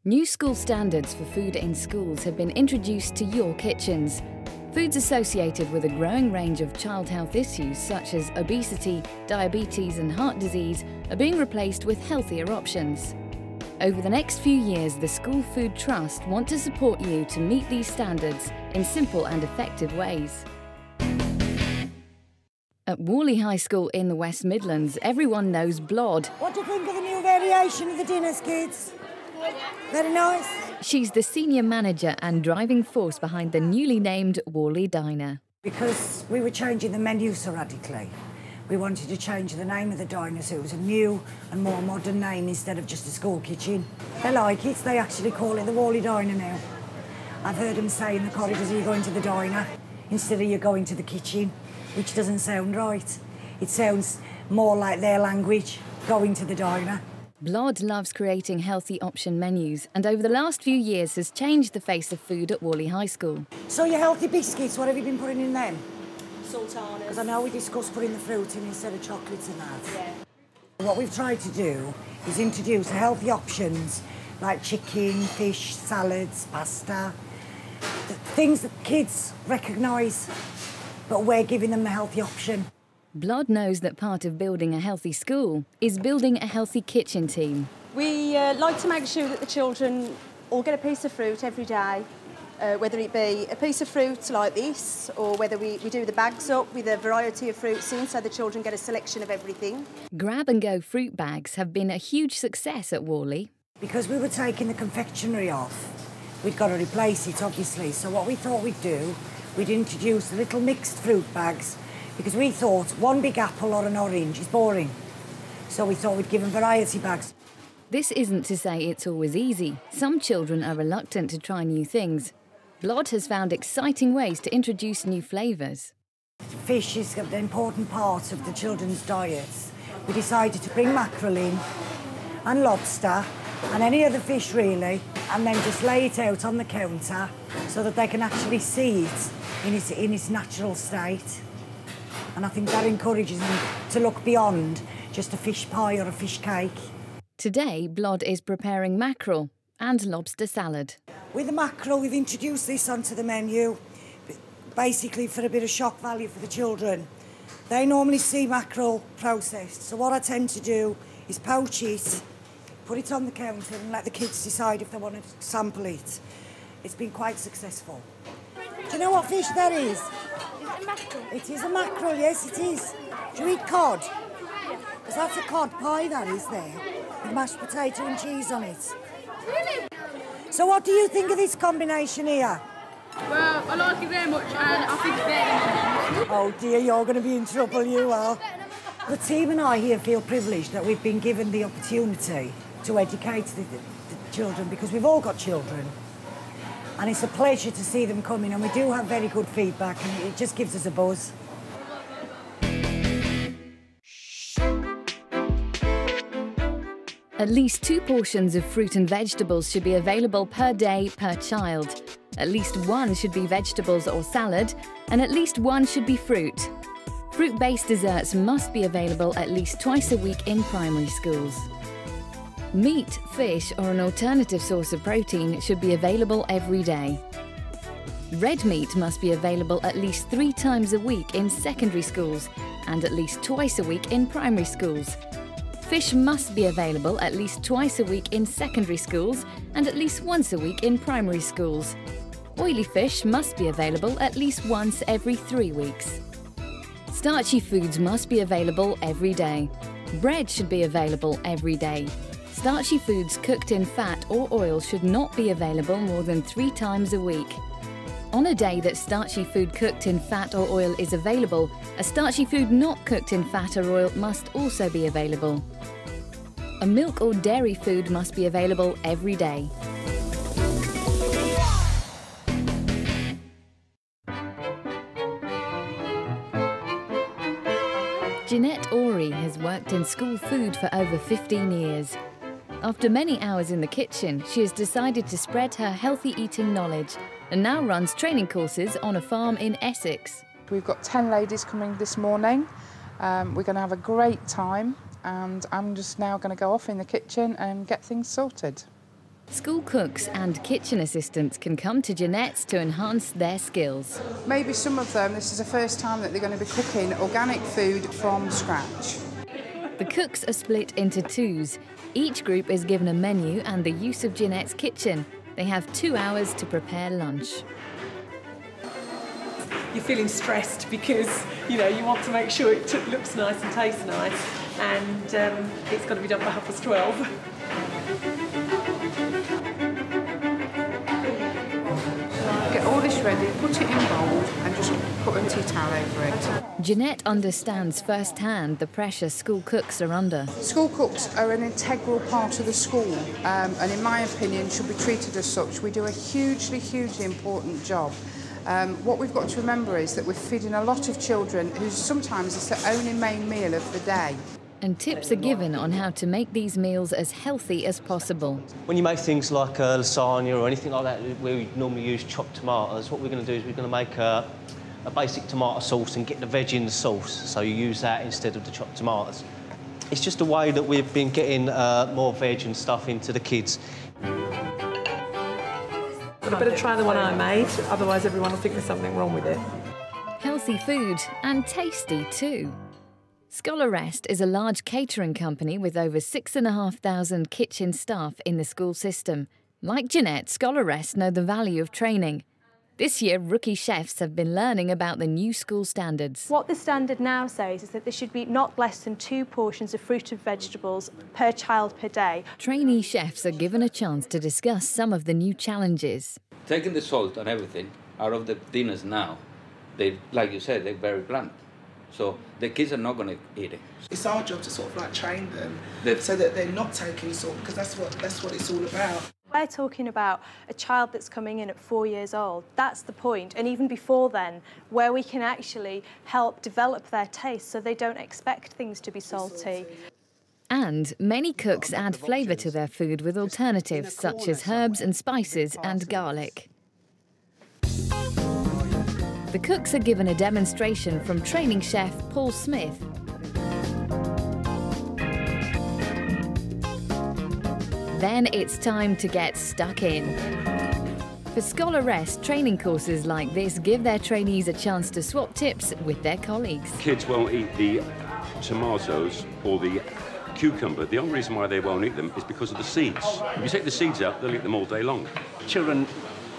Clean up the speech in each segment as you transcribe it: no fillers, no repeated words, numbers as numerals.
New school standards for food in schools have been introduced to your kitchens. Foods associated with a growing range of child health issues such as obesity, diabetes and heart disease are being replaced with healthier options. Over the next few years, the School Food Trust want to support you to meet these standards in simple and effective ways. At Worley High School in the West Midlands, everyone knows Blod. What do you think of the new variation of the dinners, kids? Very nice. She's the senior manager and driving force behind the newly named Worley Diner. Because we were changing the menu so radically, we wanted to change the name of the diner so it was a new and more modern name instead of just a school kitchen. They like it, they actually call it the Worley Diner now. I've heard them say in the corridors, you're going to the diner instead of you're going to the kitchen, which doesn't sound right. It sounds more like their language, going to the diner. Blod loves creating healthy option menus and over the last few years has changed the face of food at Worley High School. So your healthy biscuits, what have you been putting in them? Sultanas. Because I know we discussed putting the fruit in instead of chocolates and that. Yeah. What we've tried to do is introduce healthy options like chicken, fish, salads, pasta, things that kids recognise, but we're giving them the healthy option. Blod knows that part of building a healthy school is building a healthy kitchen team. We like to make sure that the children all get a piece of fruit every day, whether it be a piece of fruit like this or whether we do the bags up with a variety of fruits in so the children get a selection of everything. Grab-and-go fruit bags have been a huge success at Worley. Because we were taking the confectionery off, we'd got to replace it, obviously. So what we thought we'd do, we'd introduce little mixed fruit bags because we thought one big apple or an orange is boring. So we thought we'd give them variety bags. This isn't to say it's always easy. Some children are reluctant to try new things. Blod has found exciting ways to introduce new flavours. Fish is an important part of the children's diets. We decided to bring mackerel in and lobster and any other fish really, and then just lay it out on the counter so that they can actually see it in its natural state. And I think that encourages them to look beyond just a fish pie or a fish cake. Today, Blod is preparing mackerel and lobster salad. With the mackerel, we've introduced this onto the menu, basically for a bit of shock value for the children. They normally see mackerel processed, so what I tend to do is poach it, put it on the counter and let the kids decide if they want to sample it. It's been quite successful. Do you know what fish that is? Is it a mackerel? It is a mackerel, yes it is. Do you eat cod? Because that's a cod pie that is there, with mashed potato and cheese on it. Really? So what do you think of this combination here? Well, I like it very much and I think it's better. Oh dear, you're going to be in trouble, you are. The team and I here feel privileged that we've been given the opportunity to educate the children because we've all got children. And it's a pleasure to see them coming and we do have very good feedback and it just gives us a buzz. At least 2 portions of fruit and vegetables should be available per day per child. At least 1 should be vegetables or salad, and at least 1 should be fruit. Fruit-based desserts must be available at least twice a week in primary schools. Meat, fish, or an alternative source of protein should be available every day. Red meat must be available at least 3 times a week in secondary schools and at least twice a week in primary schools. Fish must be available at least twice a week in secondary schools and at least once a week in primary schools. Oily fish must be available at least once every 3 weeks. Starchy foods must be available every day. Bread should be available every day. Starchy foods cooked in fat or oil should not be available more than 3 times a week. On a day that starchy food cooked in fat or oil is available, a starchy food not cooked in fat or oil must also be available. A milk or dairy food must be available every day. Jeanette Ory has worked in school food for over 15 years. After many hours in the kitchen, she has decided to spread her healthy eating knowledge and now runs training courses on a farm in Essex. We've got 10 ladies coming this morning. We're going to have a great time and I'm just now going to go off in the kitchen and get things sorted. School cooks and kitchen assistants can come to Jeanette's to enhance their skills. Maybe some of them, this is the first time that they're going to be cooking organic food from scratch. The cooks are split into twos. Each group is given a menu and the use of Jeanette's kitchen. They have 2 hours to prepare lunch. You're feeling stressed because, you know, you want to make sure it looks nice and tastes nice, and it's got to be done by 12:30. Get all this ready, put it in bowl and just put a tea towel over it. Jeanette understands firsthand the pressure school cooks are under. School cooks are an integral part of the school and in my opinion should be treated as such. We do a hugely, hugely important job. What we've got to remember is that we're feeding a lot of children who sometimes it's their only main meal of the day. And tips are given on how to make these meals as healthy as possible. When you make things like lasagna or anything like that where we normally use chopped tomatoes, what we're going to do is we're going to make a basic tomato sauce and get the veg in the sauce, so you use that instead of the chopped tomatoes. It's just a way that we've been getting more veg and stuff into the kids. But I better try the one I made, otherwise everyone will think there's something wrong with it. Healthy food and tasty too. Scholar Rest is a large catering company with over 6,500 kitchen staff in the school system. Like Jeanette, Scholar Rest know the value of training. This year, rookie chefs have been learning about the new school standards. What the standard now says is that there should be not less than 2 portions of fruit and vegetables per child per day. Trainee chefs are given a chance to discuss some of the new challenges. Taking the salt and everything out of the dinners now, they, like you said, they're very blunt. So the kids are not going to eat it. It's our job to sort of like train them so that they're not taking salt, because that's what it's all about. We're talking about a child that's coming in at 4 years old. That's the point. And even before then, where we can actually help develop their taste so they don't expect things to be salty. And many cooks add flavour to their food with alternatives such as herbs and spices and garlic. The cooks are given a demonstration from training chef Paul Smith. Then it's time to get stuck in. For Scholar Rest, training courses like this give their trainees a chance to swap tips with their colleagues. Kids won't eat the tomatoes or the cucumber. The only reason why they won't eat them is because of the seeds. If you take the seeds out, they'll eat them all day long. Children,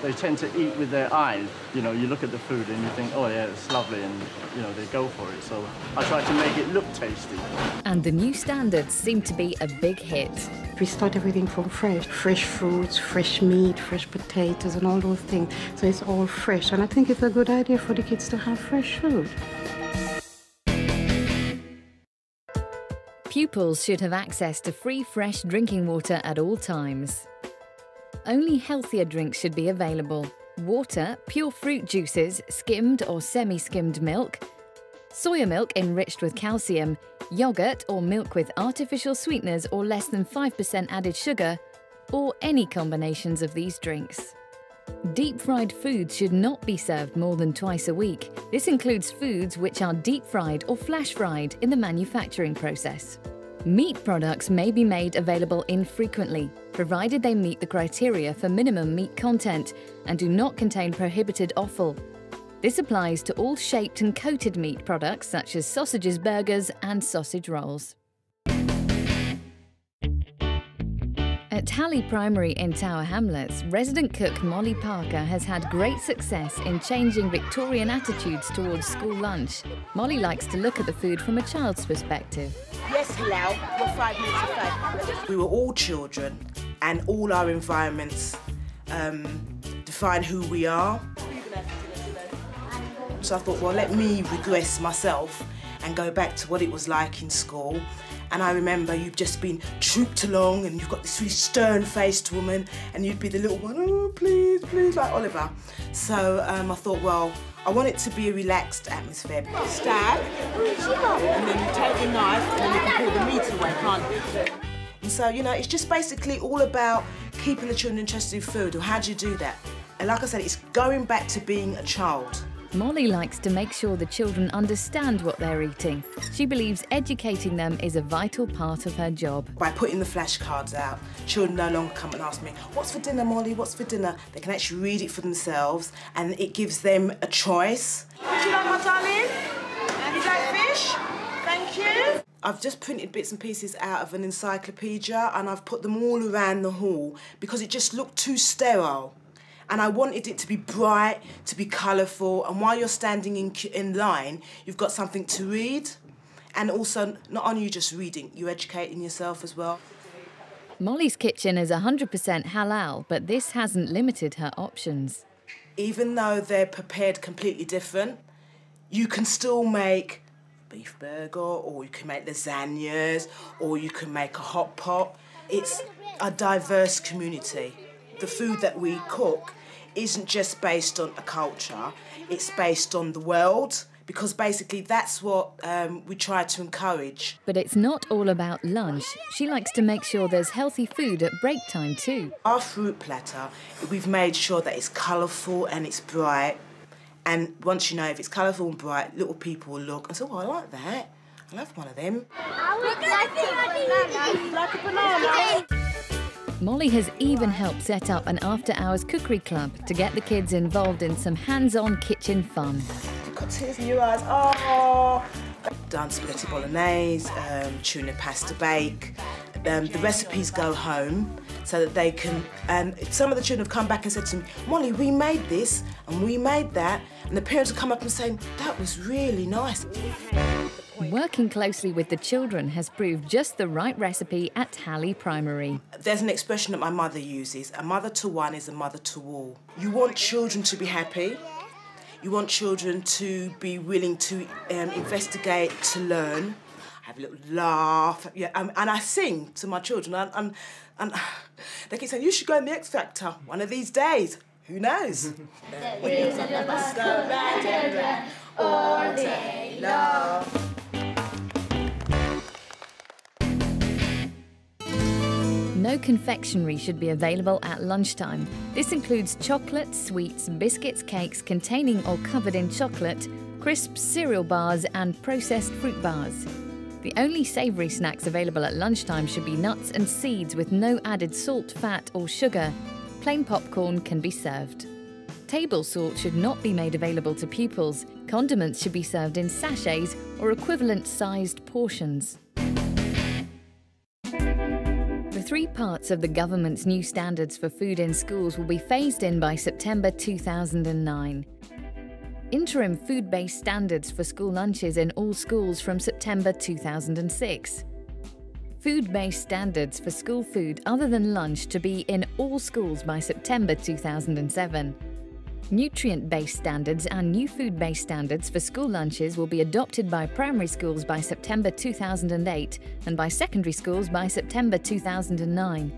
they tend to eat with their eyes. You know, you look at the food and you think, oh yeah, it's lovely, and you know, they go for it. So I try to make it look tasty. And the new standards seem to be a big hit. We start everything from fresh fruits, fresh meat, fresh potatoes and all those things. So it's all fresh, and I think it's a good idea for the kids to have fresh food. Pupils should have access to free fresh drinking water at all times. Only healthier drinks should be available. Water, pure fruit juices, skimmed or semi-skimmed milk, soya milk enriched with calcium, yogurt or milk with artificial sweeteners or less than 5% added sugar, or any combinations of these drinks. Deep-fried foods should not be served more than twice a week. This includes foods which are deep-fried or flash-fried in the manufacturing process. Meat products may be made available infrequently, provided they meet the criteria for minimum meat content and do not contain prohibited offal. This applies to all shaped and coated meat products such as sausages, burgers and sausage rolls. At Tally Primary in Tower Hamlets, resident cook Molly Parker has had great success in changing Victorian attitudes towards school lunch. Molly likes to look at the food from a child's perspective. Yes, hello. We're 5 minutes away. We were all children, and all our environments define who we are. So I thought, well, let me regress myself and go back to what it was like in school. And I remember you've just been trooped along and you've got this really stern-faced woman and you'd be the little one, oh, please, please, like Oliver. So I thought, well, I want it to be a relaxed atmosphere. Stab, and then you take the knife and then you can pull the meat away, can't you? And so, you know, it's just basically all about keeping the children interested in food, or how do you do that? And like I said, it's going back to being a child. Molly likes to make sure the children understand what they're eating. She believes educating them is a vital part of her job. By putting the flashcards out, children no longer come and ask me, "What's for dinner, Molly? What's for dinner?" They can actually read it for themselves, and it gives them a choice. Would you like my darling? Would you like fish? Thank you. I've just printed bits and pieces out of an encyclopedia, and I've put them all around the hall because it just looked too sterile. And I wanted it to be bright, to be colourful, and while you're standing in line, you've got something to read. And also, not only you just reading, you're educating yourself as well. Molly's kitchen is 100% halal, but this hasn't limited her options. Even though they're prepared completely different, you can still make beef burger, or you can make lasagnas, or you can make a hot pot. It's a diverse community. The food that we cook isn't just based on a culture, it's based on the world, because basically that's what we try to encourage. But it's not all about lunch. She likes to make sure there's healthy food at break time too. Our fruit platter, we've made sure that it's colourful and it's bright. And once you know if it's colourful and bright, little people will look and say, "Oh, I like that. I love one of them." Like a banana. Molly has even helped set up an after-hours cookery club to get the kids involved in some hands-on kitchen fun. You've got tears in your eyes. Oh! Done spaghetti bolognese, tuna pasta bake. The recipes go home so that they can... And some of the children have come back and said to me, "Molly, we made this and we made that." And the parents will come up and say, "That was really nice." Working closely with the children has proved just the right recipe at Halley Primary. There's an expression that my mother uses: a mother to one is a mother to all. You want children to be happy. You want children to be willing to investigate, to learn. Have a little laugh, yeah, and I sing to my children, and they keep saying, "You should go in the X Factor one of these days." Who knows? The wheels of the bus go round and round all day long. No confectionery should be available at lunchtime. This includes chocolate, sweets, biscuits, cakes containing or covered in chocolate, crisps, cereal bars and processed fruit bars. The only savoury snacks available at lunchtime should be nuts and seeds with no added salt, fat or sugar. Plain popcorn can be served. Table salt should not be made available to pupils. Condiments should be served in sachets or equivalent-sized portions. The 3 parts of the government's new standards for food in schools will be phased in by September 2009. Interim food-based standards for school lunches in all schools from September 2006. Food-based standards for school food other than lunch to be in all schools by September 2007. Nutrient-based standards and new food-based standards for school lunches will be adopted by primary schools by September 2008 and by secondary schools by September 2009.